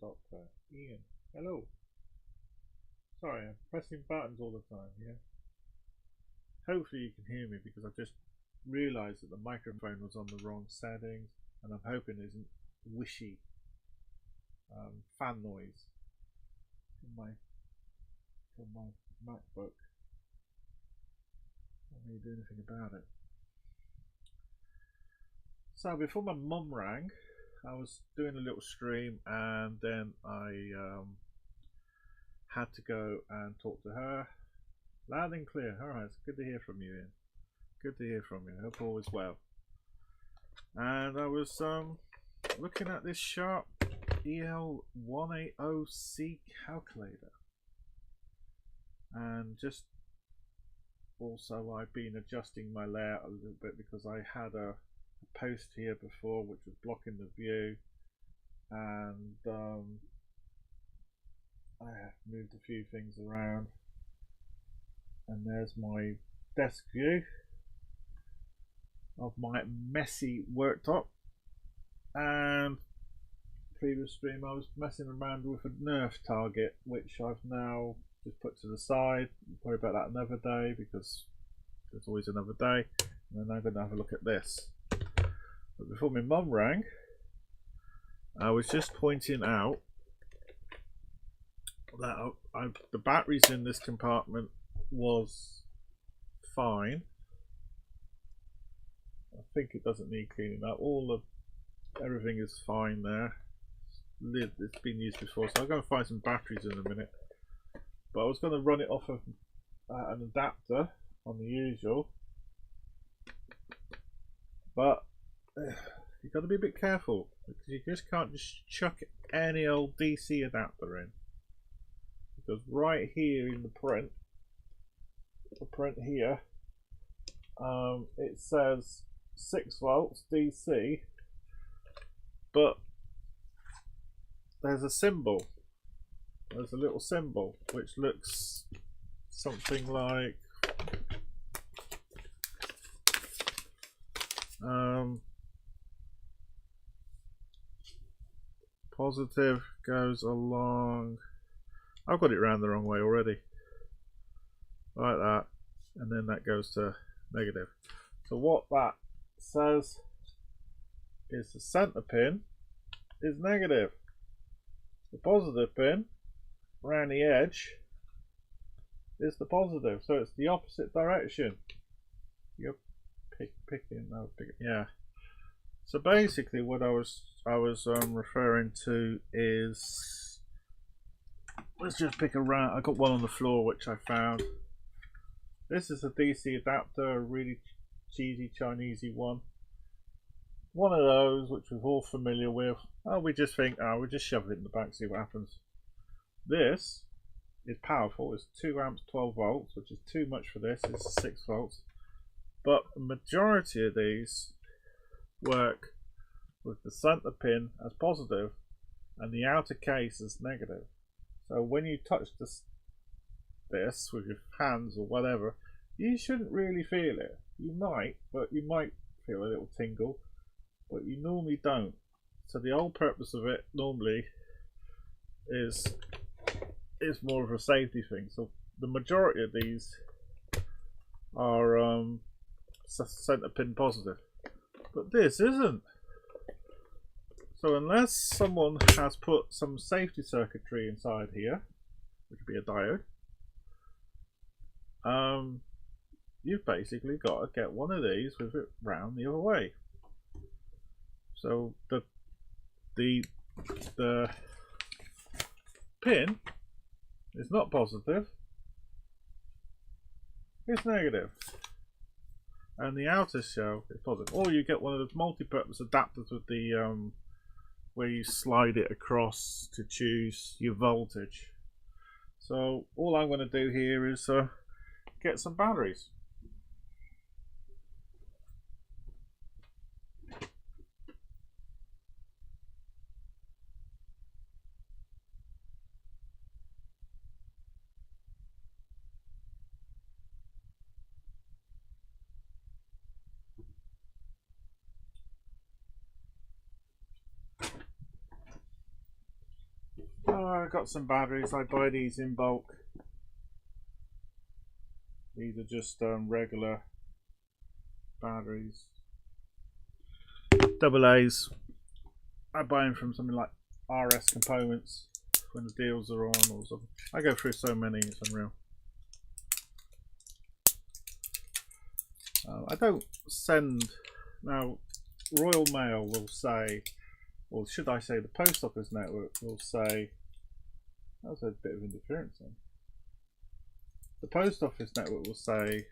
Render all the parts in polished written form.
Doctor Ian. Hello. Sorry, I'm pressing buttons all the time, yeah? Hopefully you can hear me because I just realised that the microphone was on the wrong settings and I'm hoping it isn't wishy fan noise from my MacBook. I don't need to do anything about it. So before my mum rang, I was doing a little stream and then I had to go and talk to her loud and clear. Alright, it's good to hear from you, Ian. Good to hear from you. Hope all is well. And I was looking at this Sharp EL180C calculator, and just also I've been adjusting my layout a little bit because I had a post here before which was blocking the view, and I have moved a few things around, and there's my desk view of my messy worktop. And previous stream I was messing around with a Nerf target, which I've now just put to the side. I'll worry about that another day because there's always another day. And then I'm going to have a look at this. But before my mum rang, I was just pointing out that the batteries in this compartment was fine. I think it doesn't need cleaning up. Everything is fine there. It's been used before, so I'm going to find some batteries in a minute. But I was going to run it off of an adapter on the usual. But you've got to be a bit careful because you just can't just chuck any old DC adapter in. Because right here in the print here, it says 6 volts DC, but there's a symbol. There's a little symbol which looks something like positive goes along. I've got it round the wrong way already. Like that. And then that goes to negative. So what that says is the center pin is negative. The positive pin around the edge is the positive. So it's the opposite direction. You're picking, yeah. So basically what I was referring to is, let's just pick around. I got one on the floor which I found. This is a DC adapter, a really cheesy Chinesey one. One of those which we're all familiar with. Oh, we just think, we'll just shove it in the back, see what happens. This is powerful. It's 2 amps, 12 volts, which is too much for this. It's 6 volts. But the majority of these work with the center pin as positive and the outer case as negative. So when you touch this with your hands or whatever, you shouldn't really feel it. You might, but you might feel a little tingle, but you normally don't. So the whole purpose of it normally is more of a safety thing. So the majority of these are center pin positive, but this isn't. So unless someone has put some safety circuitry inside here, which would be a diode, you've basically got to get one of these with it round the other way. So the pin is not positive, it's negative, and the outer shell is positive. Or you get one of those multi-purpose adapters with the where you slide it across to choose your voltage. So all I'm going to do here is get some batteries. I've got some batteries. I buy these in bulk. These are just regular batteries. Double A's. I buy them from something like RS Components when the deals are on or something. I go through so many, it's unreal. I don't send. Now, Royal Mail will say, or should I say the Post Office Network will say, that was a bit of interference then. The Post Office Network will say,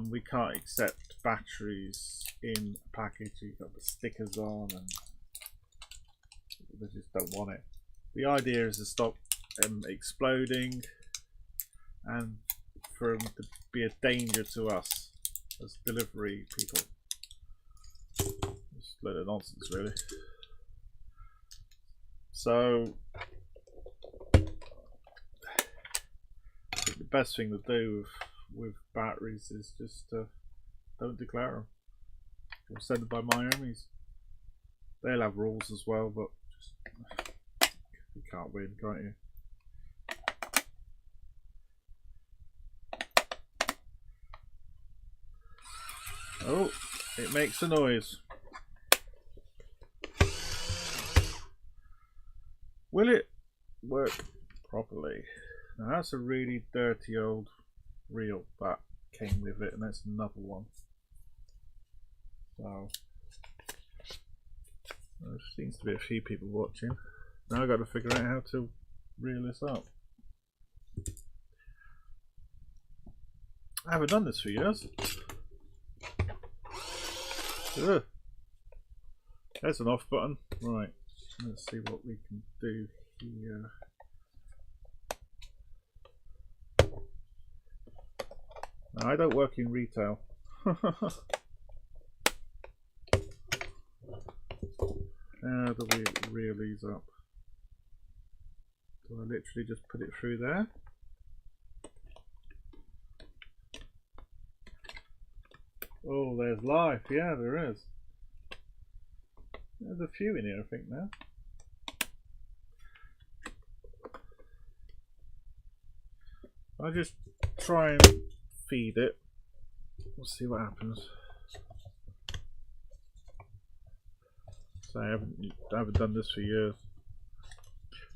we can't accept batteries in a package. You've got the stickers on and they just don't want it. The idea is to stop them exploding and for them to be a danger to us as delivery people. Just a load of nonsense, really. So I think the best thing to do with batteries is just don't declare them. Or send them by Myomis. They'll have rules as well, but just, you can't win, can't you? Oh, it makes a noise. Will it work properly? Now that's a really dirty old reel that came with it, and that's another one. So there seems to be a few people watching. Now I've got to figure out how to reel this up. I haven't done this for years. Ugh. There's an off button. Right, let's see what we can do here. Now, I don't work in retail. How do we reel these up? Do I literally just put it through there? Oh, there's life. Yeah, there is. There's a few in here, I think, now. I'll just try and feed it. We'll see what happens. So I haven't done this for years.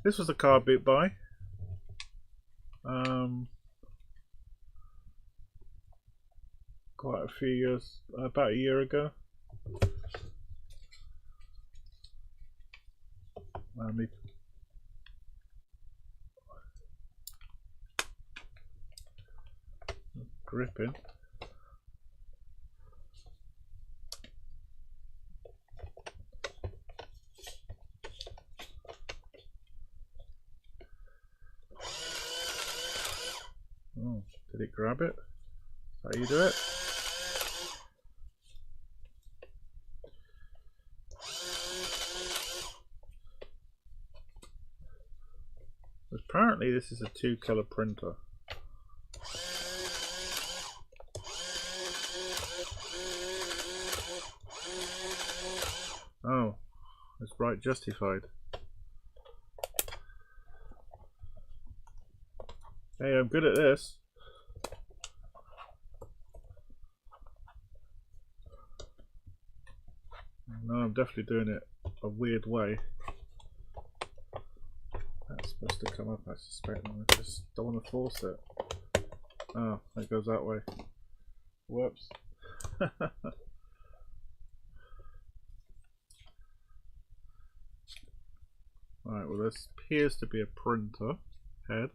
This was a car bit buy. Quite a few years, about a year ago. Gripping. Oh, did it grab it? Is that how you do it? Apparently this is a 2-color printer. Oh, it's bright justified. Hey, I'm good at this. No, I'm definitely doing it a weird way. That's supposed to come up, I suspect. I just don't want to force it. Oh, it goes that way. Whoops. Right, well, this appears to be a printer head.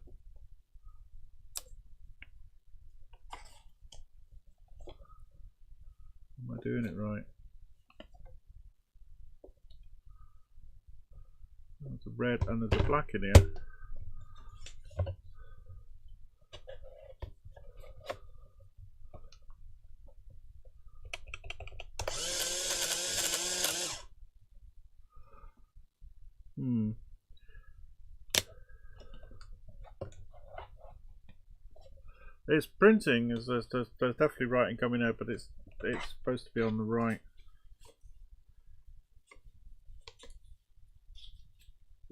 Am I doing it right? There's a red and there's a black in here. It's printing, there's definitely writing coming out, but it's supposed to be on the right.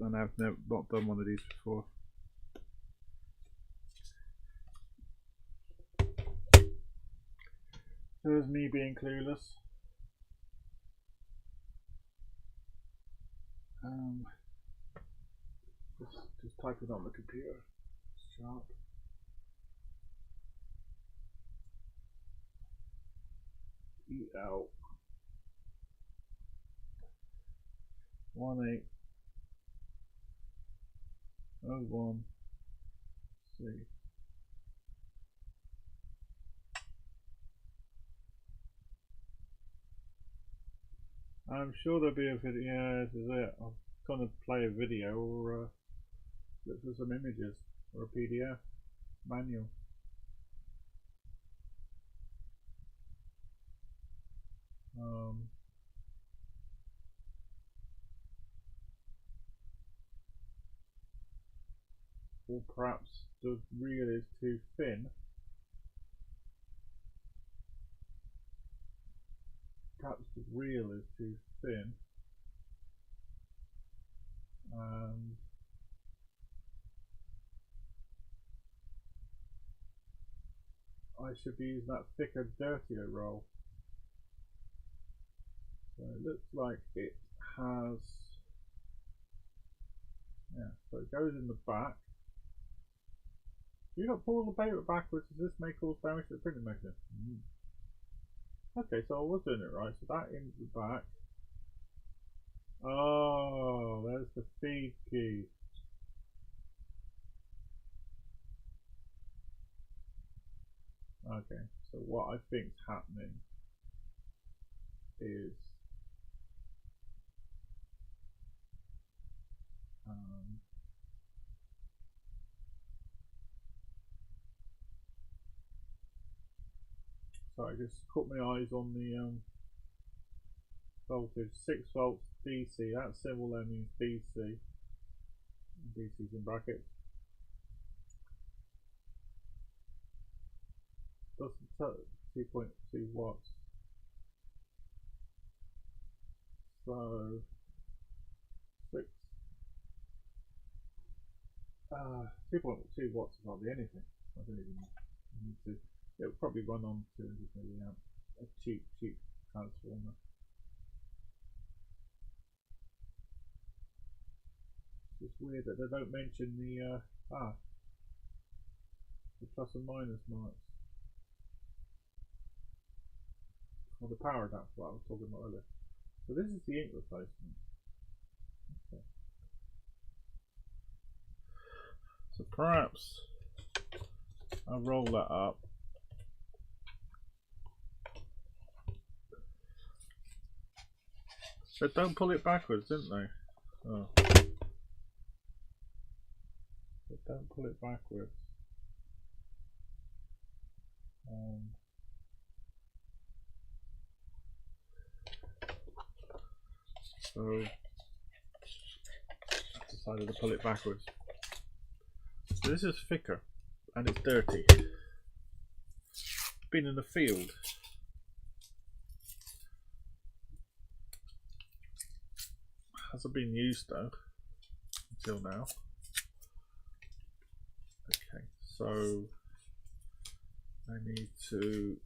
and I've never not done one of these before. There's me being clueless. Just typing on the computer. Sharp. EL 1801 C. I'm sure there'll be a video. Yeah, this is it. I'm going to play a video or look for some images or a PDF manual. Or perhaps the reel is too thin. Perhaps the reel is too thin, and I should be using that thicker, dirtier roll. So it looks like it has, yeah, so it goes in the back. Do you not pull the paper backwards? Does this may cause damage to the printing mechanism? Okay, so I was doing it right. So that into the back. Oh, there's the feed key. Okay, so what I think's happening is so I just caught my eyes on the voltage, 6 volts DC. That symbol there means DC. DC's in brackets. Doesn't tell 2.2 watts. So 6. 2.2 watts is hardly anything. I don't even need to. It'll probably run on 200 milliamp. A cheap transformer. It's weird that they don't mention the plus and minus marks. Or the power adapter I was talking about earlier. So this is the ink replacement. Okay. So perhaps I'll roll that up. But don't pull it backwards, didn't they? Oh. But don't pull it backwards. So I decided to pull it backwards. So this is thicker and it's dirty. Been in the field. Hasn't been used though until now. Okay, so I need to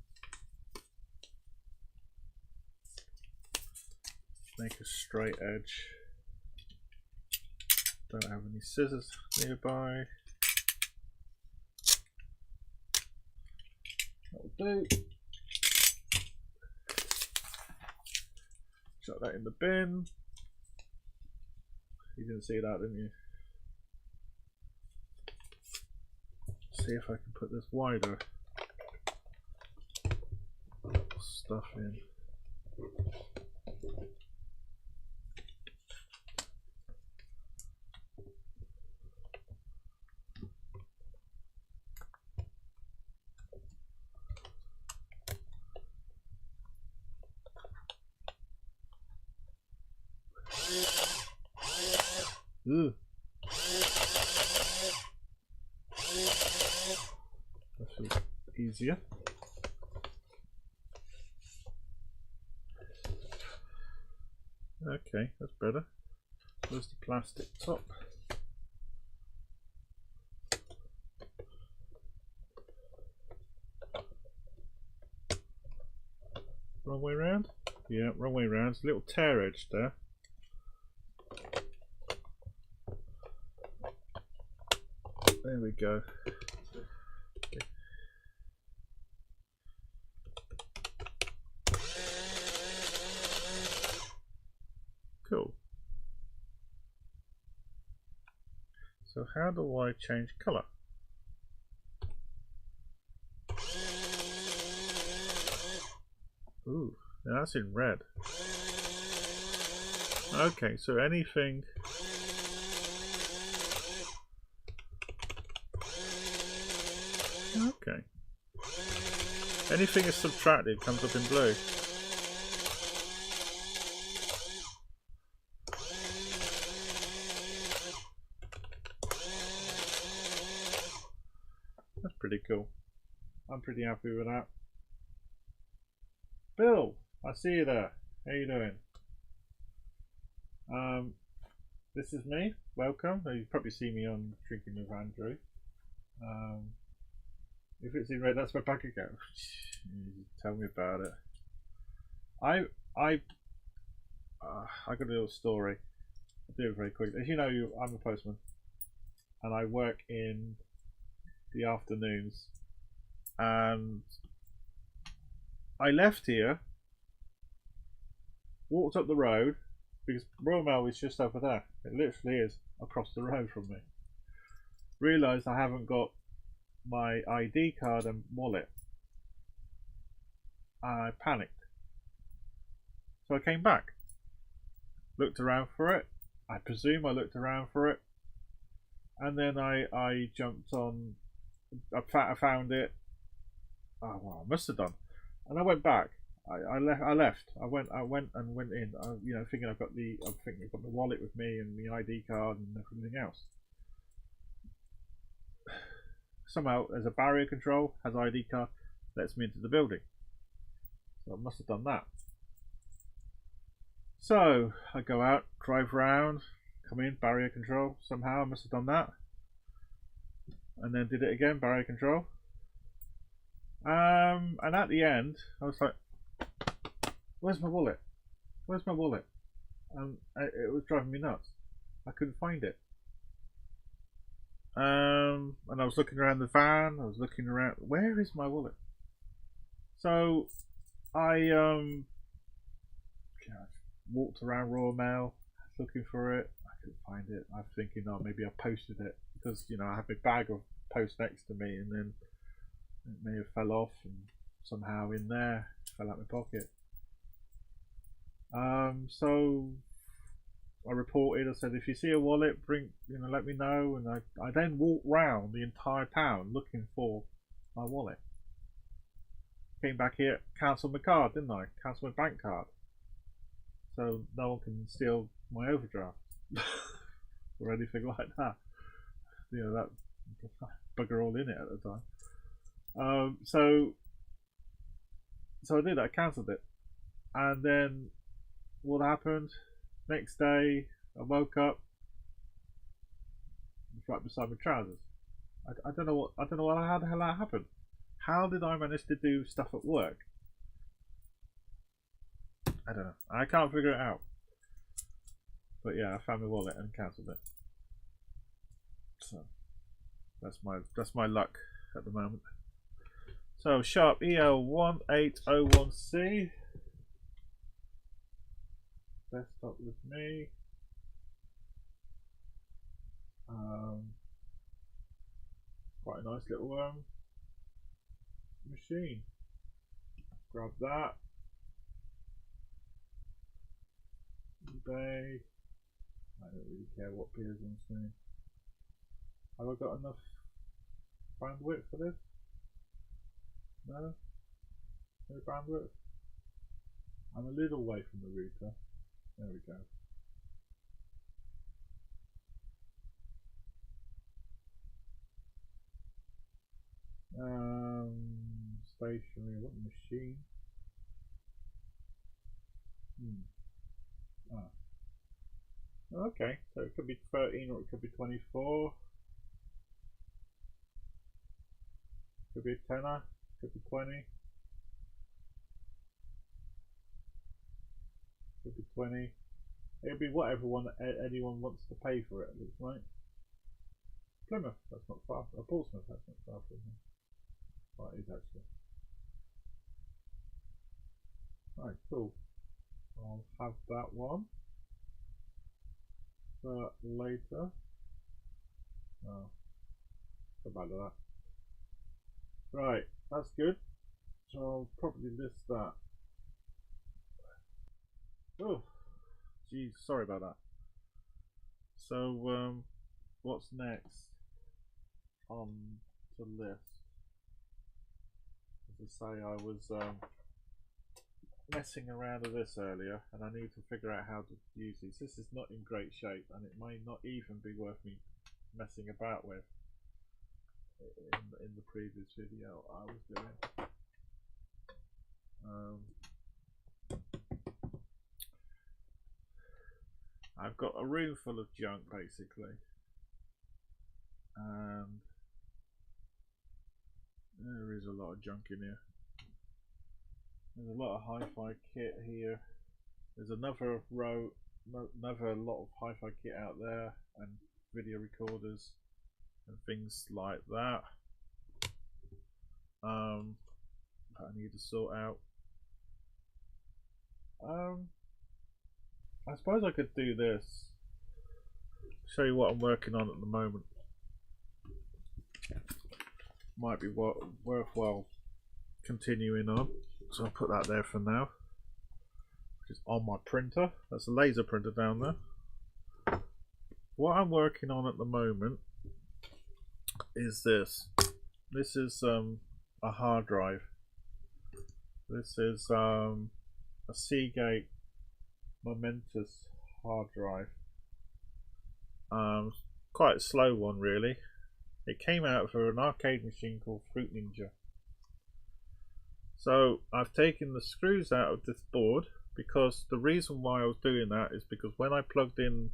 make a straight edge. Don't have any scissors nearby. That'll do. Chuck that in the bin. You didn't see that, didn't you? See if I can put this wider stuff in. Ugh. That feels easier. Okay, that's better. There's the plastic top. Wrong way round? Yeah, wrong way round. It's a little tear edge there. There we go. Cool. So how do I change colour? Ooh, now that's in red. Okay, so anything... Okay. Anything is subtracted comes up in blue. That's pretty cool. I'm pretty happy with that. Bill, I see you there. How you doing? This is me. Welcome. You probably see me on Drinking with Andrew. If it's in red, that's my bank account. Tell me about it. I got a little story. I'll do it very quick. As you know, I'm a postman, and I work in the afternoons. And I left here, walked up the road, because Royal Mail is just over there. It literally is across the road from me. Realised I haven't got my ID card and wallet. I panicked. So I came back. Looked around for it. I presume I looked around for it. And then I jumped on. I found it. Oh, well, I must have done. And I went back. I left. I went in. You know, thinking I've got the wallet with me and the ID card and everything else. Somehow there's a barrier control, has ID card, lets me into the building. So I must have done that. So I go out, drive round, come in, barrier control. Somehow I must have done that. And then did it again, barrier control. And at the end, I was like, where's my wallet? Where's my wallet? And it was driving me nuts. I couldn't find it. And I was looking around the van. I was looking around. Where is my wallet? So I walked around Royal Mail looking for it. I couldn't find it. I was thinking, oh, maybe I posted it because you know I have a bag of post next to me, and then it may have fell off and somehow in there fell out my pocket. So I reported. I said, if you see a wallet, let me know. And I then walked round the entire town looking for my wallet. Came back here, cancelled my card, didn't I? Cancelled my bank card, so no one can steal my overdraft or anything like that. You know, that bugger all in it at the time. So I did. I cancelled it, and then what happened? Next day, I woke up. It's right beside my trousers. I don't know how the hell that happened. How did I manage to do stuff at work? I don't know. I can't figure it out. But yeah, I found my wallet and cancelled it. So that's my luck at the moment. So Sharp EL1801C. Desktop with me. Quite a nice little machine. Grab that. eBay. I don't really care what appears on screen. Have I got enough bandwidth for this? No? No bandwidth? I'm a little away from the router. There we go. Stationary, what machine? Okay, so it could be 13 or it could be 24. Could be a tenner, could be 20, could be 20. It'll be whatever anyone wants to pay for it, it looks like. Plymouth, that's not far. Portsmouth, that's not far from here. Right, it is actually. Right, cool. I'll have that one. But later. Oh, go back to that. Right, that's good. So I'll probably list that. Oh, geez, sorry about that. So, what's next on the list? As I say, I was messing around with this earlier, and I need to figure out how to use these. This is not in great shape, and it may not even be worth me messing about with in the previous video I was doing. I've got a room full of junk basically, and there is a lot of junk in here. There's a lot of hi-fi kit here. There's another row, another lot of hi-fi kit out there, and video recorders and things like that. That I need to sort out. I suppose I could do this. Show you what I'm working on at the moment. Might be worthwhile continuing on. So I'll put that there for now. Which is on my printer. That's a laser printer down there. What I'm working on at the moment is this. This is a hard drive. This is a Seagate Momentous hard drive. Quite a slow one really. It came out for an arcade machine called Fruit Ninja. So I've taken the screws out of this board, because the reason why I was doing that is because when I plugged in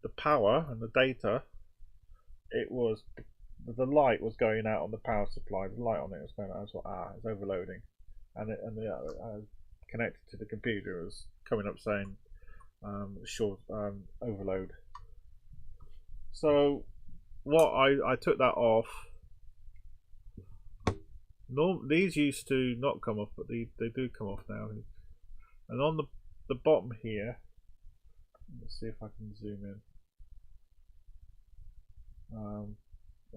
the power and the data, it was the light was going out on the power supply. The light on it was going out. I was like, it's overloading, and connected to the computer, it was coming up saying short overload. So what I took that off. These used to not come off, but they do come off now. And on the bottom here, let's see if I can zoom in.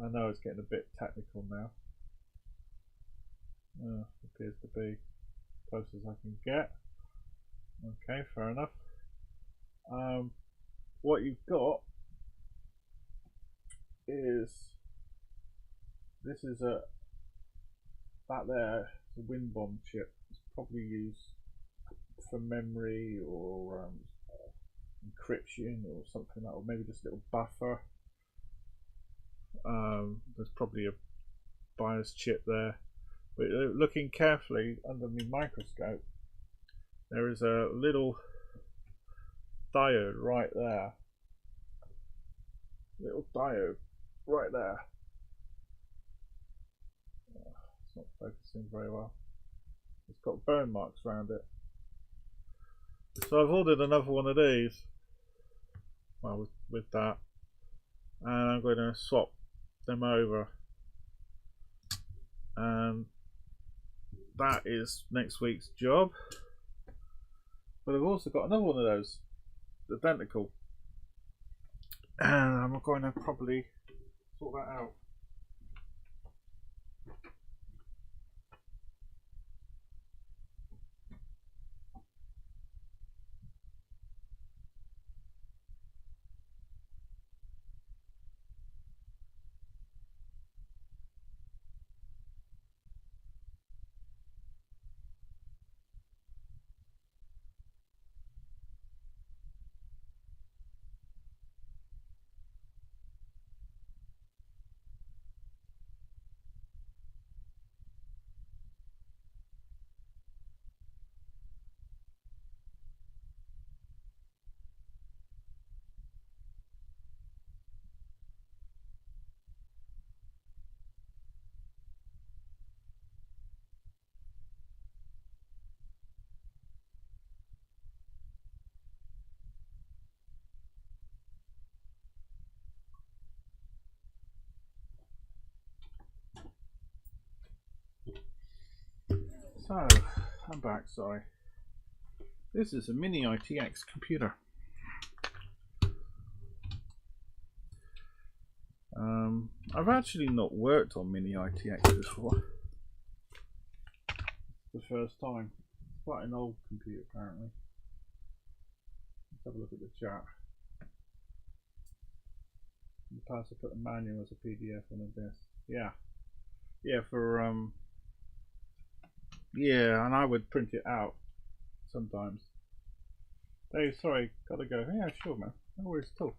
I know it's getting a bit technical now. Appears to be close as I can get. Okay, fair enough. What you've got is this is that there, the WinBomb chip. It's probably used for memory or encryption or something like that, or maybe just a little buffer. There's probably a BIOS chip there, but looking carefully under the microscope, there is a little diode right there. Little diode right there. It's not focusing very well. It's got burn marks around it. So I've ordered another one of these. Well, with that, and I'm going to swap them over, and that is next week's job. But I've also got another one of those, identical, and I'm going to probably sort that out. So, I'm back, sorry. This is a mini ITX computer. I've actually not worked on mini ITX before. The first time. It's quite an old computer apparently. Let's have a look at the chat. In the past I put a manual as a PDF on a disk. Yeah. Yeah, for yeah, and I would print it out sometimes. Dave, sorry, gotta go. Yeah, sure, man. No worries at all.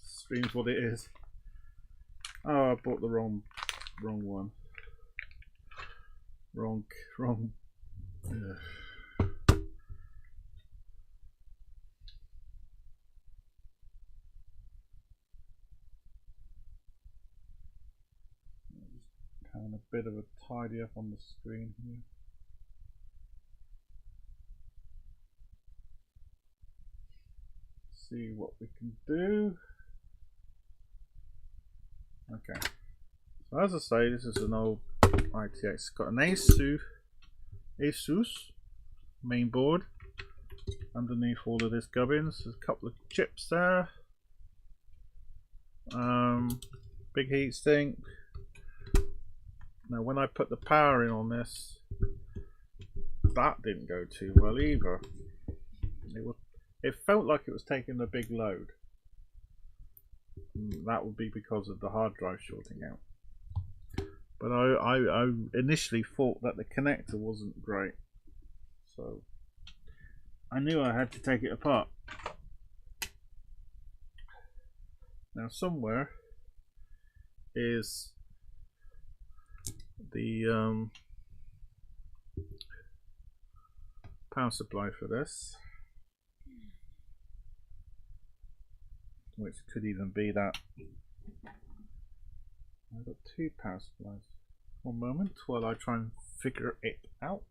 Stream's what it is. Oh, I bought the wrong one. Wrong. Just having a bit of a tidy up on the screen here. See what we can do. Okay. So as I say, this is an old ITX. It's got an Asus main board underneath all of this gubbins. There's a couple of chips there. Big heat sink. Now when I put the power in on this, that didn't go too well either. It felt like it was taking a big load. That would be because of the hard drive shorting out. But I initially thought that the connector wasn't great, so I knew I had to take it apart. Now somewhere is the power supply for this, which could even be that. I've got two power supplies. One moment while I try and figure it out.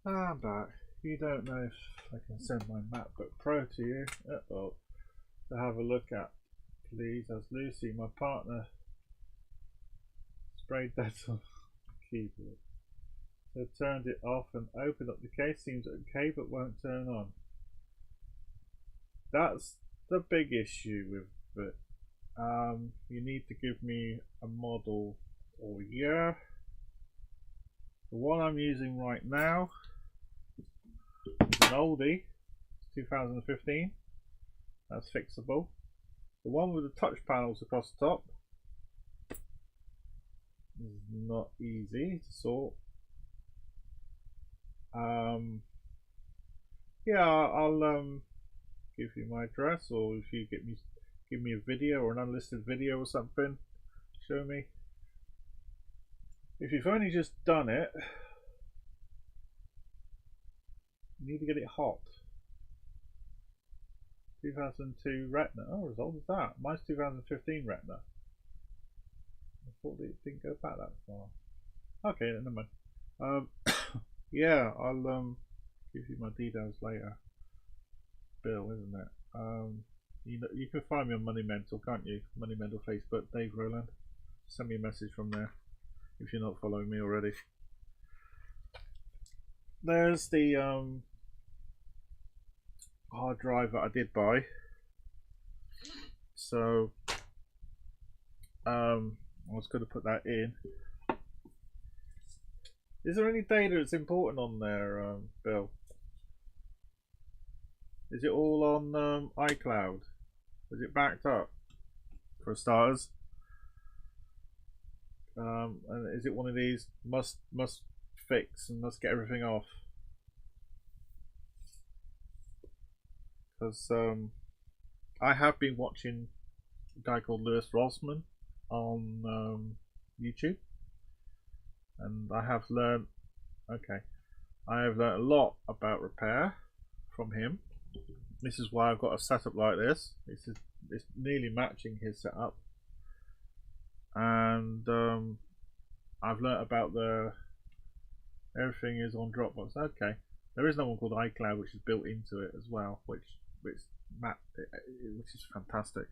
I'm back. You don't know if I can send my MacBook Pro to you to have a look at, please, as Lucy, my partner, sprayed that on the keyboard. So turned it off and opened up the case. Seems okay, but won't turn on. That's the big issue with it. You need to give me a model or year. The one I'm using right now is an oldie, 2015. That's fixable. The one with the touch panels across the top is not easy to sort. Yeah, I'll give you my address, or if you give me a video or an unlisted video or something, show me. If you've only just done it, you need to get it hot. 2002 Retina. Oh, as old as that. Mine's 2015 Retina. I thought it didn't go back that far. Okay, never mind. Yeah, I'll give you my details later. Bill, isn't it? You know, you can find me on Money Mental, can't you? Money Mental Facebook, Dave Rowland. Send me a message from there if you're not following me already. There's the hard drive that I did buy. So I was going to put that in. Is there any data that's important on there, Bill? Is it all on iCloud? Is it backed up, for starters? And is it one of these must fix and must get everything off? Because I have been watching a guy called Lewis Rossman on YouTube, and I have learned a lot about repair from him. This is why I've got a setup like this. It's nearly matching his setup, and I've learnt about everything is on Dropbox. Okay, there is no one called iCloud which is built into it as well, which is fantastic.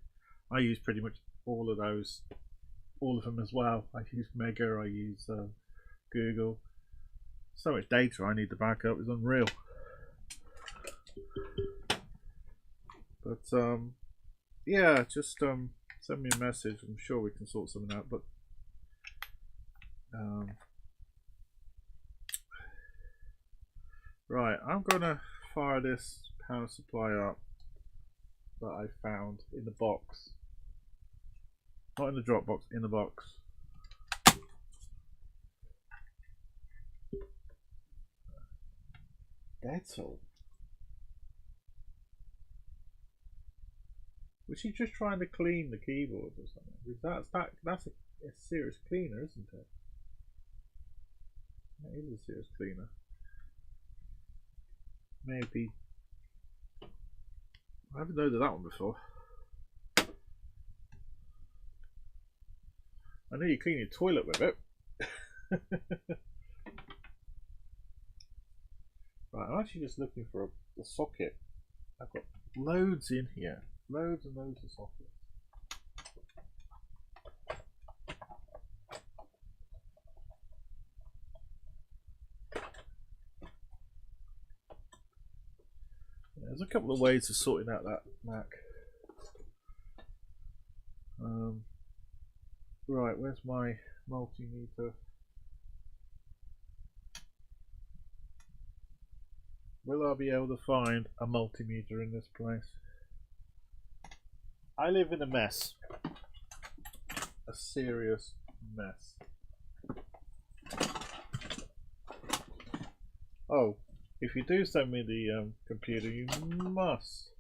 I use pretty much all of them as well. I use Mega, I use Google. So much data I need to back up is unreal. But yeah, just send me a message. I'm sure we can sort something out. But right, I'm gonna fire this power supply up that I found in the box. Not in the Dropbox, in the box. That's all. Was she just trying to clean the keyboard or something? That's a serious cleaner, isn't it? That is a serious cleaner. Maybe I haven't noted that one before. I know you clean your toilet with it. Right, I'm actually just looking for a socket. I've got loads in here. Loads and loads of sockets. There's a couple of ways of sorting out that Mac. Right, where's my multimeter? Will I be able to find a multimeter in this place? I live in a mess. A serious mess. Oh, if you do send me the computer, you must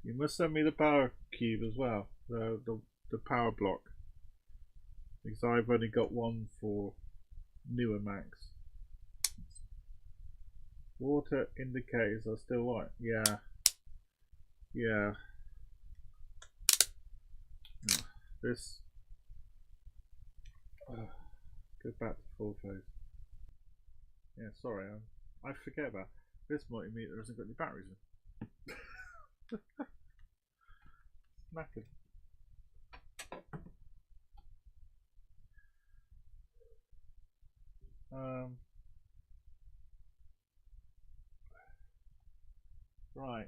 you must send me the power cube as well, the power block, because I've only got one for newer Macs. Water indicators are still white. Yeah. This. Go back to full phase. Yeah, sorry, I forget about this multimeter. Hasn't got any batteries in. Knackered. Right.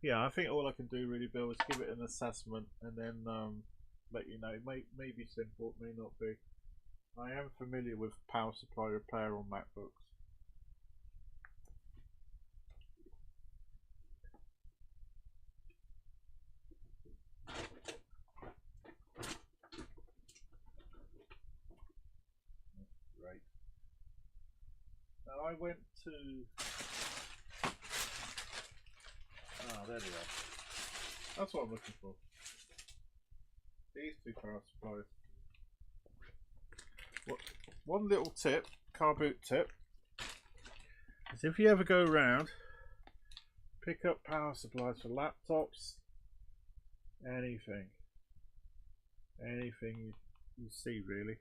Yeah, I think all I can do really, Bill, is give it an assessment and then let you know. It may be simple, it may not be. I am familiar with power supply repair on MacBooks. Great. Now I went to... Ah, there we go. That's what I'm looking for. These two power supplies. One little tip, car boot tip, is if you ever go around, pick up power supplies for laptops, anything you see really.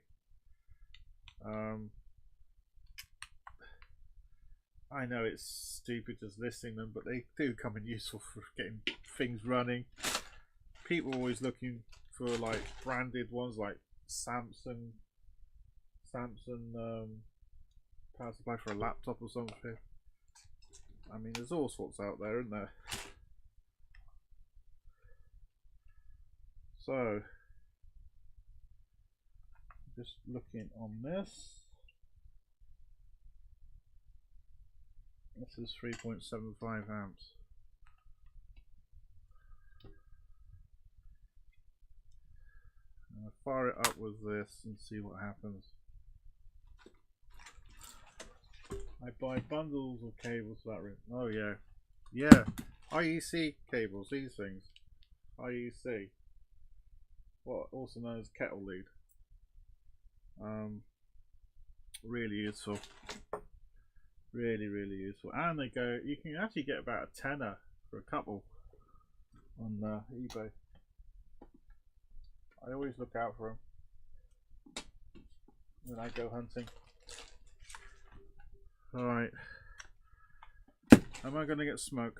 I know it's stupid just listing them, but they do come in useful for getting things running. People are always looking for like branded ones like Samsung power supply for a laptop or something. I mean, there's all sorts out there, isn't there? So, just looking on this. This is 3.75 amps. I'll fire it up with this and see what happens. I buy bundles of cables for that room. Oh yeah, yeah. IEC cables. These things. IEC. What also known as kettle lead. Really useful. Really useful. And they go. You can actually get about a tenner for a couple on eBay. I always look out for them when I go hunting. Alright. Am I going to get smoke?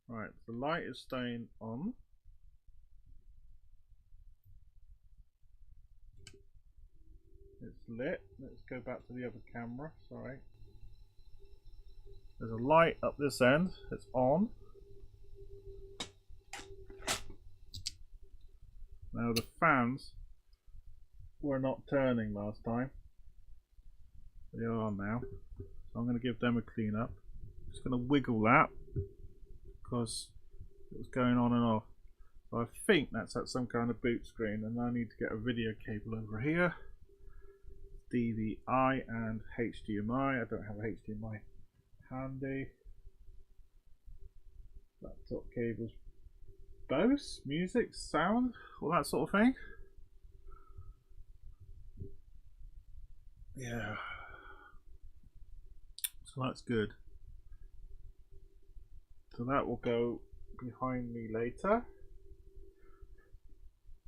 Right, the light is staying on. It's lit. Let's go back to the other camera. Sorry. There's a light up this end. It's on. Now the fans were not turning last time. They are now. So I'm going to give them a clean up. Just going to wiggle that because it was going on and off. So I think that's at some kind of boot screen, and I need to get a video cable over here. DVI and HDMI. I don't have a HDMI handy. Laptop cables. Bose, music, sound, all that sort of thing. Yeah. So that's good. So that will go behind me later.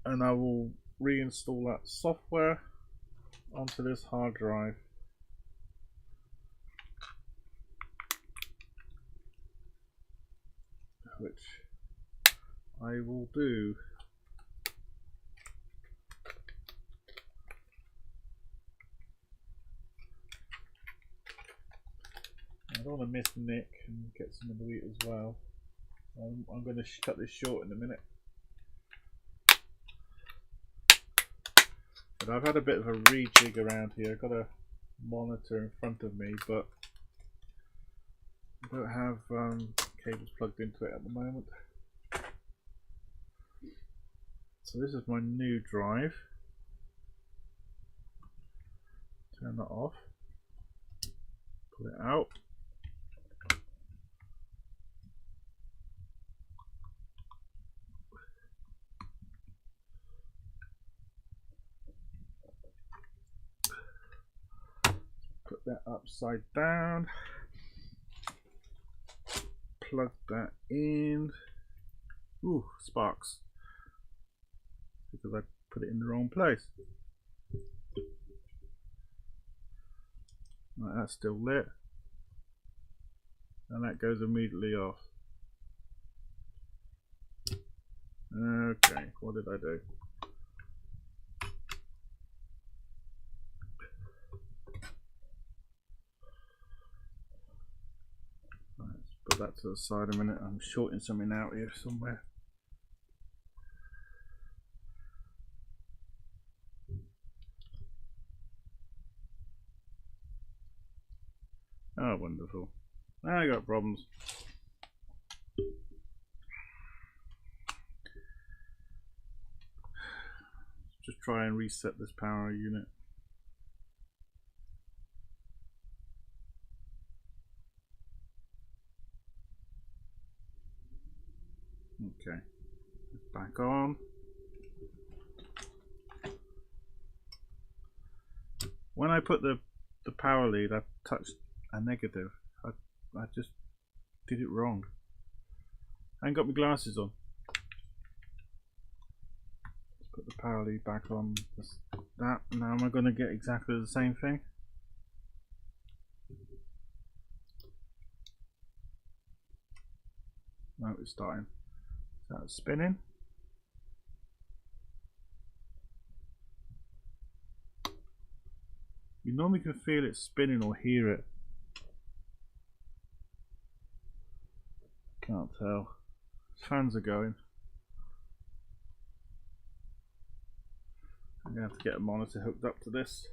And I will reinstall that software onto this hard drive. Which I will do. I don't want to miss Nick and get some of the wheat as well. I'm going to cut this short in a minute. But I've had a bit of a rejig around here. I've got a monitor in front of me, but I don't have cables plugged into it at the moment. So this is my new drive. Turn that off. Pull it out. Put that upside down. Plug that in. Ooh, sparks. Because I put it in the wrong place. Right, that's still lit. And that goes immediately off. Okay, what did I do? Right, let's put that to the side a minute. I'm shorting something out here somewhere. Oh, wonderful. Now I got problems. Just try and reset this power unit. Okay, back on. When I put the power lead, I touched a negative. I just did it wrong. I ain't got my glasses on. Let's put the power lead back on. That. Now am I going to get exactly the same thing? No, it's starting. That's spinning. You normally can feel it spinning or hear it. Can't tell. Fans are going. I'm going to have to get a monitor hooked up to this.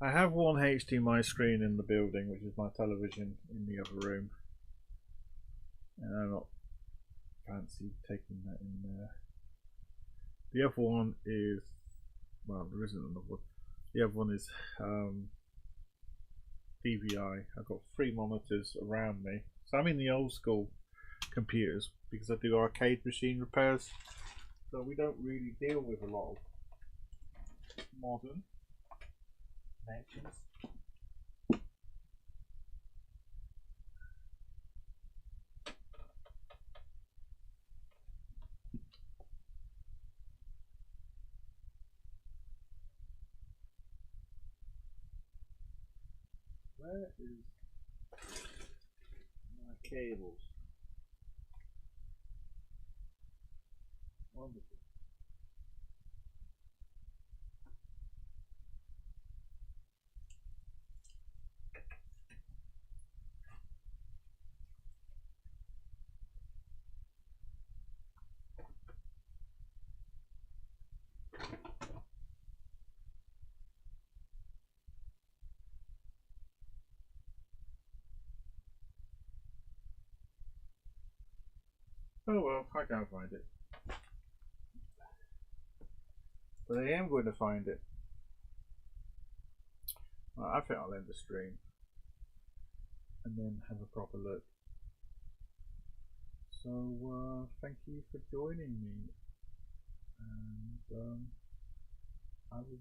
I have one HDMI screen in the building, which is my television in the other room, and I'm not fancy taking that in there. The other one is, well, there isn't another one. The other one is DVI. I've got 3 monitors around me, so I'm in the old school computers because I do arcade machine repairs, so we don't really deal with a lot of modern connections. Where is my cables? Wonderful. Oh well, I can't find it. But I am going to find it. Well, I think I'll end the stream and then have a proper look. So thank you for joining me, and I will